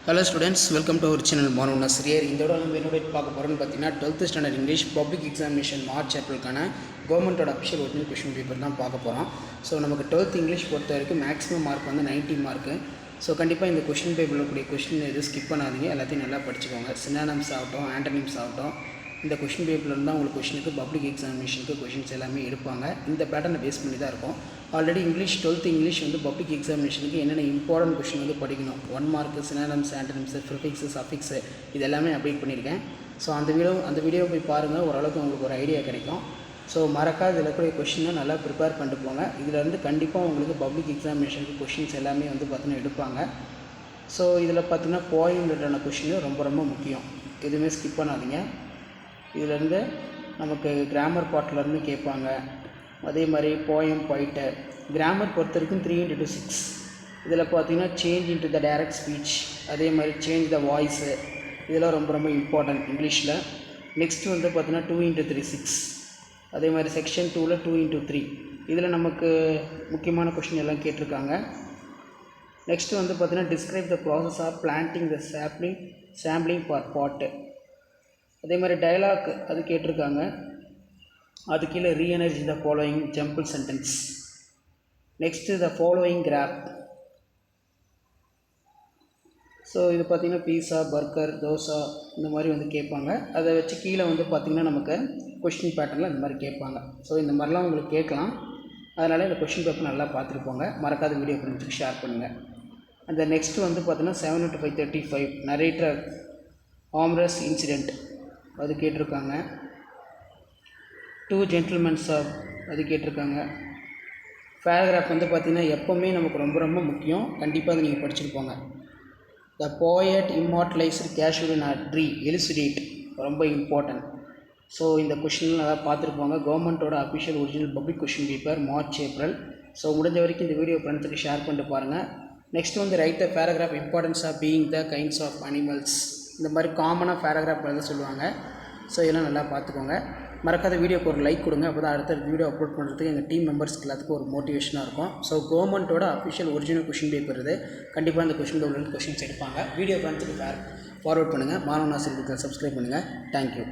Hello students, welcome to our channel Manu Nasrier. இந்த தடவை நம்ம என்னோட பார்க்க போறோம்னு பார்த்தீங்கன்னா 12th standard English public examination March ஏப்ரலுக்கான கவர்மெண்ட்டோட அஃபிஷியல் ஒரிஜினல் கொஸ்டின் பேப்பர் தான் பார்க்க போகிறோம். ஸோ நமக்கு 12th இங்கிலீஷ் பொறுத்த வரைக்கும் மேக்ஸிமம் மார்க் வந்து 90 மார்க்கு. ஸோ கண்டிப்பாக இந்த கொஸ்டின் பேப்பரில் இருக்கக்கூடிய கொஸ்டின் எதுவும் ஸ்கிப் பண்ணாதீங்க, எல்லாத்தையும் நல்லா படிச்சுக்கோங்க. சினானிம்ஸ் ஆகட்டும், ஆண்டனிம்ஸ் ஆகட்டும், இந்த கொஸ்டின் பேப்பர்லேருந்து தான் உங்களுக்கு கொஸ்டினுக்கு பப்ளிக் எக்ஸாமினேஷனுக்கு கொஸ்டின்ஸ் எல்லாமே எடுப்பாங்க. இந்த பேட்டர்னை பேஸ் பண்ணி தான் இருக்கும். ஆல்ரெடி இங்கிலீஷ் 12th இங்கிலீஷ் வந்து பப்ளிக் எக்ஸாமினேஷனுக்கு என்னென்ன இம்பார்ட்டன்ட் கொஸ்டின் வந்து படிக்கணும், 1 mark, synonyms, antonyms, prefix, suffix, இது எல்லாமே அப்டேட் பண்ணியிருக்கேன். ஸோ அந்த வீடியோ போய் பாருங்கள், ஓரளவுக்கு உங்களுக்கு ஒரு ஐடியா கிடைக்கும். ஸோ மறக்காத இதில் இருக்கக்கூடிய கொஷினை நல்லா ப்ரிப்பேர் பண்ணிட்டு போங்க. இதிலேருந்து கண்டிப்பாக உங்களுக்கு பப்ளிக் எக்ஸாமினேஷனுக்கு கொஷின்ஸ் எல்லாமே வந்து பார்த்தீங்கன்னா எடுப்பாங்க. ஸோ இதில் பார்த்தீங்கன்னா போயம் ரிலேட்டடான கொஷின் ரொம்ப ரொம்ப முக்கியம், எதுவுமே ஸ்கிப் பண்ணாதீங்க. இதிலேருந்து நமக்கு கிராமர் பார்ட்லேருந்து கேட்பாங்க. அதே மாதிரி போயம் போயிட்டு கிராமர் பொறுத்த வரைக்கும் 3x6. இதில் பார்த்தீங்கன்னா change into the direct speech, அதே மாதிரி சேஞ்ச் த வாய்ஸு, இதெல்லாம் ரொம்ப ரொம்ப இம்பார்ட்டன்ட் இங்கிலீஷில். நெக்ஸ்ட்டு வந்து பார்த்தீங்கன்னா 2x3 6. அதே மாதிரி செக்ஷன் 2ல் 2x3. இதில் நமக்கு முக்கியமான கொஷின் எல்லாம் கேட்டிருக்காங்க. நெக்ஸ்ட்டு வந்து பார்த்தீங்கன்னா describe the process of planting the sampling for pot. அதே மாதிரி டயலாக் அது கேட்டிருக்காங்க. அது கீழே rearrange the following jumble sentence. Next the following graph. So இது பார்த்திங்கன்னா பீஸா, பர்கர், தோசா இந்த மாதிரி வந்து கேட்பாங்க. அதை வச்சு கீழே வந்து பார்த்திங்கன்னா நமக்கு கொஷின் பேட்டர்னில் இந்த மாதிரி கேட்பாங்க. ஸோ இந்த மாதிரிலாம் உங்களுக்கு கேட்கலாம். அதனால் இந்த கொஷின் பேப்பர் நல்லா பார்த்துருப்போங்க. மறக்காத வீடியோ ஃப்ரெண்ட்ஸுக்கு ஷேர் பண்ணுங்கள். அந்த நெக்ஸ்ட்டு வந்து பார்த்திங்கன்னா 7-5-35 நரேட்டர் ஆம்ரஸ் இன்சிடெண்ட் அது கேட்டிருக்காங்க. 2 ஜென்டில்மென்ஸ் ஆஃப் அது கேட்டிருக்காங்க. பேராகிராஃப் வந்து பார்த்திங்கன்னா எப்போவுமே நமக்கு ரொம்ப ரொம்ப முக்கியம், கண்டிப்பாக அதை நீங்கள் படிச்சுருப்போங்க. The poet immortalised casual tree elucidate ரொம்ப இம்பார்ட்டன்ட். ஸோ இந்த கொஷின் நல்லா பார்த்துருப்பாங்க. கவர்மெண்ட்டோட official original public question paper March April. So முடிஞ்ச வரைக்கும் இந்த வீடியோ ஃப்ரெண்ட்ஸுக்கு ஷேர் பண்ணிட்டு பாருங்கள். நெக்ஸ்ட் வந்து write the paragraph importance of being the kinds of animals. இந்த மாதிரி காமனாக பேராகிராஃப் எழுத சொல்லுவாங்க. ஸோ இதெல்லாம் நல்லா பார்த்துக்கோங்க. மறக்காத வீடியோக்கு ஒரு லைக் கொடுங்க, அப்போ தான் அடுத்த வீடியோ அப்லோட் பண்ணுறதுக்கு எங்கள் டீம் மெம்பர்ஸ்க்கு எல்லாத்துக்கும் ஒரு மோட்டிவேஷனாக இருக்கும். ஸோ கவர்மெண்ட்டோட அஃபிஷியல் ஒரிஜினல் கொஷின் பேப்பர் இது. கண்டிப்பாக இந்த கொஷின் பேப்பர்லேருந்து கொஷின்ஸ் எடுப்பாங்க. வீடியோ ஃப்ரெண்ட்ஸுக்கு ஃபார்வர்ட் பண்ணுங்கள். மாணவ நாசிரியர்கள் சப்ஸ்கிரைப் பண்ணுங்கள். தேங்க்யூ.